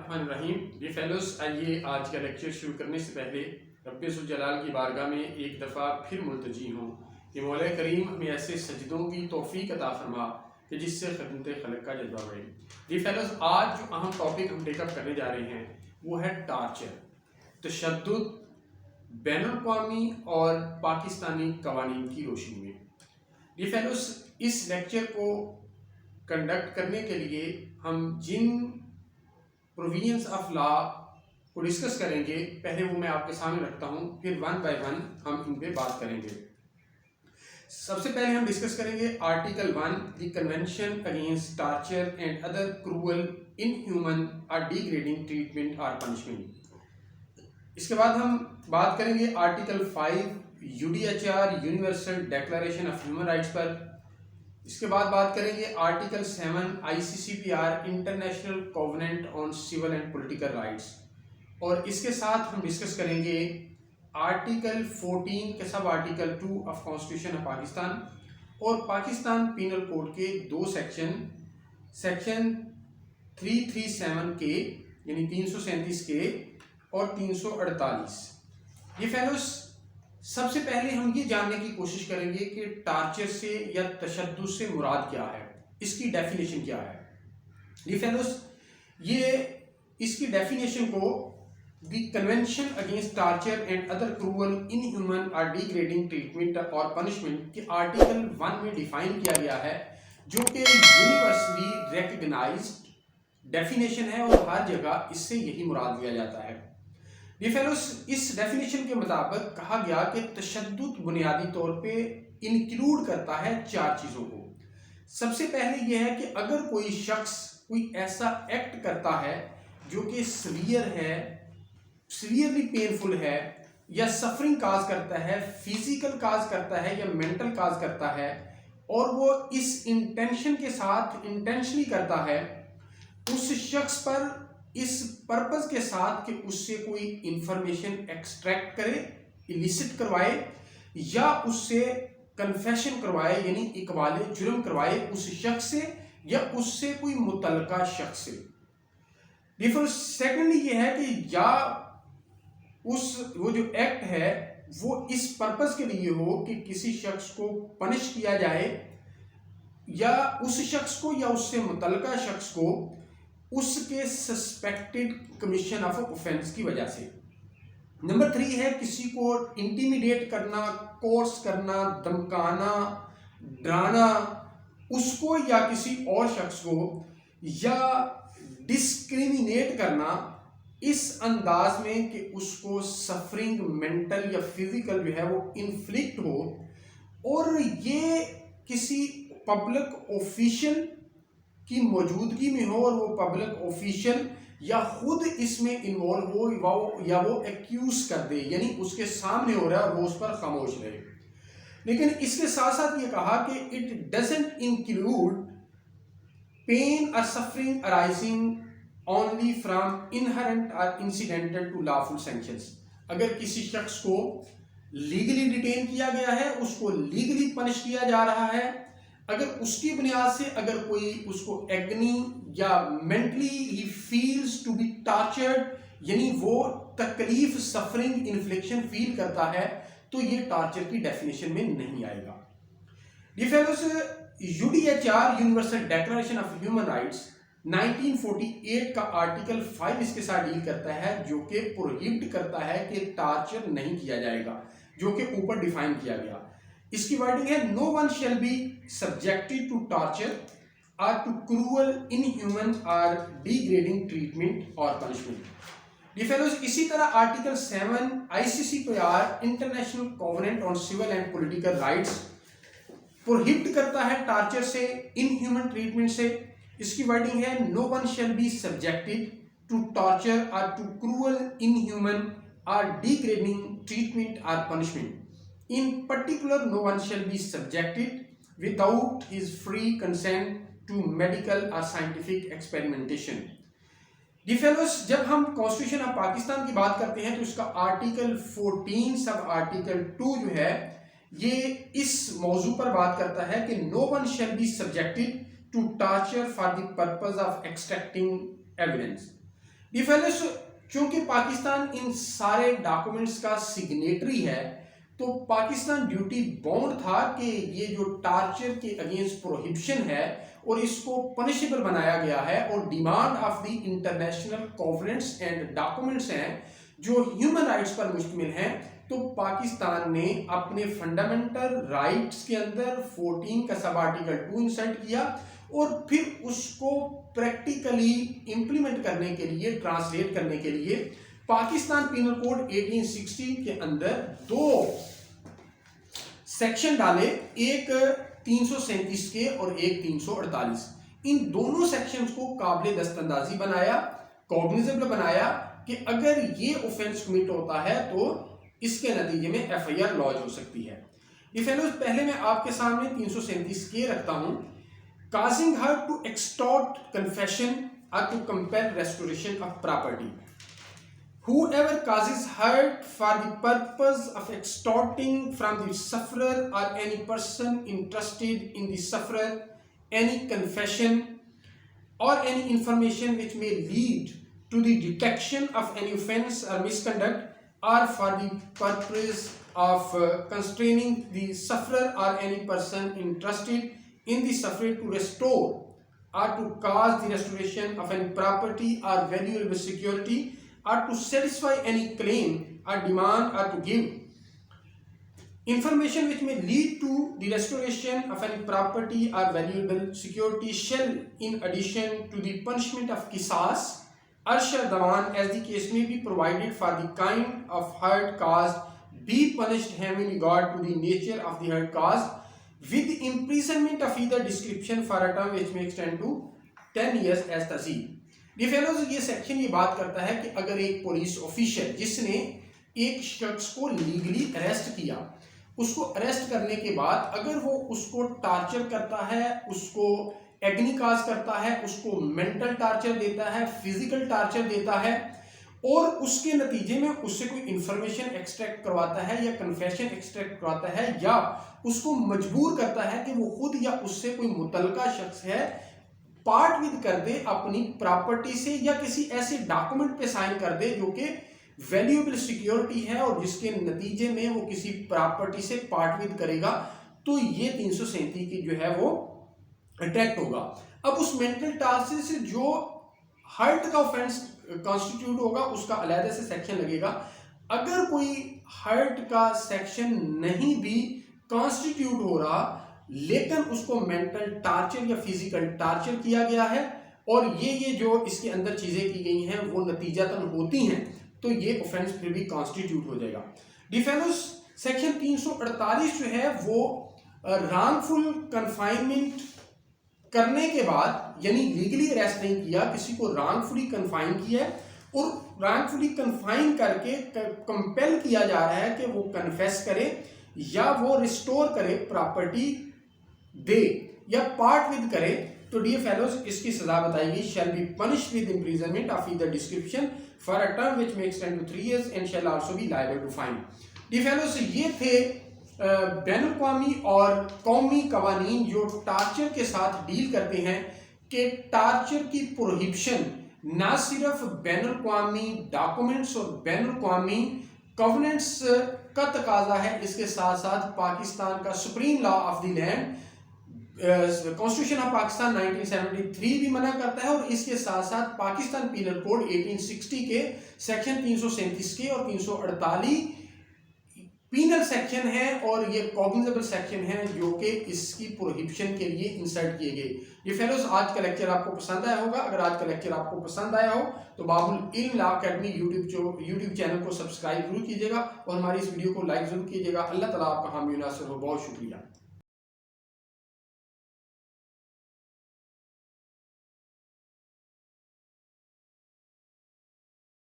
बिस्मिल्लाहिर्रहमानिर्रहीम। जी फेलोस, आइए आज का लेक्चर शुरू करने से पहले रब्बे जुल जलाल की बारगाह में एक दफ़ा फिर मुल्तजी हूँ कि मौला करीम हमें ऐसे सजदों की तौफीक अता फरमा कि जिससे खिदमत खलक का जज्बा बढ़े। जी फेलोस, आज जो अहम टॉपिक हम टेकअप करने जा रहे हैं वो है टार्चर, तशद्दुद बैनुल-अक़वामी और पाकिस्तानी कवानीन की रोशनी में। जी फेलोस, इस लेक्चर को कंडक्ट करने के लिए हम जिन प्रोविजंस ऑफ लॉ को डिस्कस करेंगे, पहले वो मैं आपके सामने रखता हूँ, फिर वन बाय वन हम इन पे बात करेंगे। सबसे पहले हम डिस्कस करेंगे article 1, the convention against torture and other cruel, inhuman और डिग्रेडिंग ट्रीटमेंट और पनिशमेंट। इसके बाद हम बात करेंगे article 5, UDHR universal declaration of human rights पर। इसके बाद बात करेंगे article 7, ICCPR international covenant on civil and political rights. और इसके साथ हम डिस्कस करेंगे आर्टिकल 14 के sub article 2 of constitution of Pakistan और पाकिस्तान पीनल कोड के दो सेक्शन 337 के यानी 337 के और 348। ये फेलोस, सबसे पहले हम ये जानने की कोशिश करेंगे कि टार्चर से या तशद्दुद से मुराद क्या है, इसकी डेफिनेशन क्या है। ये फेलोस, ये इसकी डेफिनेशन को the convention against torture and other cruel, inhuman और डिग्रेडिंग ट्रीटमेंट और पनिशमेंट के आर्टिकल 1 में डिफाइन किया गया है, जो कि यूनिवर्सली रिकग्नाइज्ड डेफिनेशन है और हर जगह इससे यही मुराद लिया जाता है। ये फेलोस, इस डेफिनेशन के मुताबिक कहा गया कि तशद्दुद बुनियादी तौर पे इंक्लूड करता है 4 चीज़ों को। सबसे पहले यह है कि अगर कोई शख्स कोई ऐसा एक्ट करता है जो कि सीवियरली पेनफुल है या सफरिंग काज करता है, फिजिकल काज करता है या मेंटल काज करता है, और वो इस इंटेंशन के साथ इंटेंशनली करता है, उस शख्स पर इस पर्पस के साथ कि उससे कोई इंफॉर्मेशन एक्सट्रैक्ट करे, इलिसिट करवाए या उससे कन्फेशन करवाए यानी इकबाले जुर्म करवाए उस शख्स से या उससे कोई मुतलका शख्स से। सेकेंडली ये है कि या वो जो एक्ट है वो इस पर्पस के लिए हो कि किसी शख्स को पनिश किया जाए या उस शख्स को या उससे मुतलका शख्स को उसके सस्पेक्टेड कमीशन ऑफ ऑफेंस की वजह से। नंबर 3 है किसी को इंटिमिडेट करना, कोर्स करना, धमकाना, डराना उसको या किसी और शख्स को, या डिस्क्रिमिनेट करना इस अंदाज में कि उसको सफरिंग मेंटल या फिजिकल जो है वो इन्फ्लिक्ट हो, और ये किसी पब्लिक ऑफिशियल की मौजूदगी में हो और वो पब्लिक ऑफिशियल या खुद इसमें इन्वॉल्व हो या वो एक्यूज कर दे, यानी उसके सामने हो रहा है और वो उस पर खामोश रहे। लेकिन इसके साथ साथ ये कहा कि इट डजंट इंक्लूड पेन और suffering arising only from inherent और इंसिडेंटल टू लॉफुल सैंक्शंस। अगर किसी शख्स को लीगली डिटेन किया गया है, उसको लीगली पनिश किया जा रहा है, अगर उसकी बुनियाद से अगर कोई उसको एग्नी या मेंटली ही फील्स टू बी टार्चर्ड यानी वो तकलीफ, सफरिंग, इन्फ्लिक्शन फील करता है, तो ये टार्चर की डेफिनेशन में नहीं आएगा। ये fellows, UDHR universal declaration of human rights 1948 का आर्टिकल 5 इसके साथ डील करता है, जो कि प्रोहिबिट करता है कि टार्चर नहीं किया जाएगा, जो कि ऊपर डिफाइन किया गया। इसकी वर्डिंग है, no one shall be subjected to torture और टू क्रूअल, इनह्यूमन और डिग्रेडिंग ट्रीटमेंट और पनिशमेंट। ये फेलोस, इसी तरह article 7 ICCPR international covenant on civil and political rights prohibit करता है टार्चर से, इनह्यूमन ट्रीटमेंट से। इसकी वर्डिंग है, no one shall be subjected to torture और टू क्रूअल, इनह्यूमन और डिग्रेडिंग ट्रीटमेंट और punishment. In particular, no one shall be subjected without his free consent to medical or scientific experimentation. D fellows, जब हम constitution of Pakistan की बात करते हैं तो इसका आर्टिकल 14 सब आर्टिकल 2 जो है ये इस मौजू पर बात करता है कि no one shall be subjected to torture for the purpose of extracting evidence. Dear fellows, चूंकि पाकिस्तान इन सारे डॉक्यूमेंट्स का सिग्नेटरी है, तो पाकिस्तान ड्यूटी बाउंड था कि ये जो टार्चर के अगेंस्ट प्रोहिबिशन है और इसको पनिशेबल बनाया गया है, और demand of the international conference and documents हैं जो ह्यूमन राइट्स पर मुश्तमिल हैं, तो पाकिस्तान ने अपने फंडामेंटल राइट्स के अंदर 14 का सब आर्टिकल 2 इंसर्ट किया और फिर उसको प्रैक्टिकली इंप्लीमेंट करने के लिए, ट्रांसलेट करने के लिए पाकिस्तान पीनल कोड 1860 के अंदर 2 सेक्शन डाले, एक 337 के और एक 348। इन दोनों सेक्शंस को काबिल दस्तंदाजी बनाया, कॉग्निजेबल बनाया कि अगर ये ऑफेंस कमिट होता है तो इसके नतीजे में एफआईआर लॉन्च हो सकती है। ये फेलोज, पहले मैं आपके सामने 337 के रखता हूं। causing her to extort confession or to compel restoration of property. Whoever causes hurt for the purpose of extorting from the sufferer or any person interested in the sufferer any confession or any information which may lead to the detection of any offense or misconduct, or for the purpose of constraining the sufferer or any person interested in the sufferer to restore or to cause the restoration of any property or valuable security or to satisfy any claim or demand or to give information which may lead to the restoration of any property or valuable security shall, in addition to the punishment of qisas or shadawan as the case may be provided for the kind of hurt caused, be punished having regard to the nature of the hurt caused, with imprisonment of either description for a term which may extend to 10 years as tehsil. D fellows, ये section ये बात करता है कि अगर एक police official जिसने एक शख्स को लीगली अरेस्ट किया, उसको अरेस्ट करने के बाद अगर वो उसको टार्चर करता है, उसको एग्नी काज करता है, उसको मेंटल टार्चर देता है, फिजिकल टार्चर देता है, और उसके नतीजे में उससे कोई इंफॉर्मेशन एक्सट्रैक्ट करवाता है या कन्फेशन एक्सट्रैक्ट करवाता है, या उसको मजबूर करता है कि वो खुद या उससे कोई मुतलका शख्स है पार्ट विद कर दे अपनी प्रॉपर्टी से, या किसी ऐसे डॉक्यूमेंट पे साइन कर दे जो कि वैल्यूएबल सिक्योरिटी है और जिसके नतीजे में वो किसी प्रॉपर्टी से पार्ट विद करेगा, तो ये 337 की जो है वो अट्रैक्ट होगा। अब उस मेंटल टार्चर से जो हर्ट का ऑफेंस कॉन्स्टिट्यूट होगा उसका अलग से सेक्शन लगेगा। अगर कोई हर्ट का सेक्शन नहीं भी कॉन्स्टिट्यूट हो रहा लेकिन उसको मेंटल टार्चर या फिजिकल टार्चर किया गया है और ये जो इसके अंदर चीजें की गई हैं वो नतीजतन होती हैं, तो ये ऑफेंस फिर भी कॉन्स्टिट्यूट हो जाएगा। डिफेंस सेक्शन 348 जो है वो रॉन्गफुल कन्फाइनमेंट करने के बाद, यानी लीगली अरेस्ट नहीं किया, किसी को रॉन्गफुली कन्फाइन किया है और रॉन्गफुली कन्फाइन करके कंपेल किया जा रहा है कि वो कन्फेस करे या वो रिस्टोर करे, प्रॉपर्टी दे या पार्ट विद करे, तो डियर फेलोज इसकी सजा बताई गई, shall be punished with imprisonment of either description for a term which may extend to 3 years and shall also be liable to fine. Dear fellows, ये थे बैनुल-अक़वामी और कौमी कवानीन जो टार्चर के साथ डील करते हैं कि टार्चर की प्रोहिबिशन ना सिर्फ बैनुल-अक़वामी डॉक्यूमेंट्स और बैनुल-अक़वामी कवनेंट्स का तकाजा है, इसके साथ साथ पाकिस्तान का supreme law of the land constitution of Pakistan 1973 भी मना करता है, और इसके साथ साथ पाकिस्तान पीनल कोड 1860 के सेक्शन 337 के और 348 पीनल सेक्शन है और ये कॉग्निजेबल सेक्शन है जो कि इसकी प्रोहिबिशन के लिए इंसर्ट किए गए। ये फेलोज, आज का लेक्चर आपको पसंद आया होगा। अगर आज का लेक्चर आपको पसंद आया हो तो बाबुल इल्म लॉ अकेडमी यूट्यूब चैनल को सब्सक्राइब जरूर कीजिएगा और हमारी इस वीडियो को लाइक जरूर कीजिएगा। अल्लाह ताला आपका हामी नासिर हो। बहुत शुक्रिया।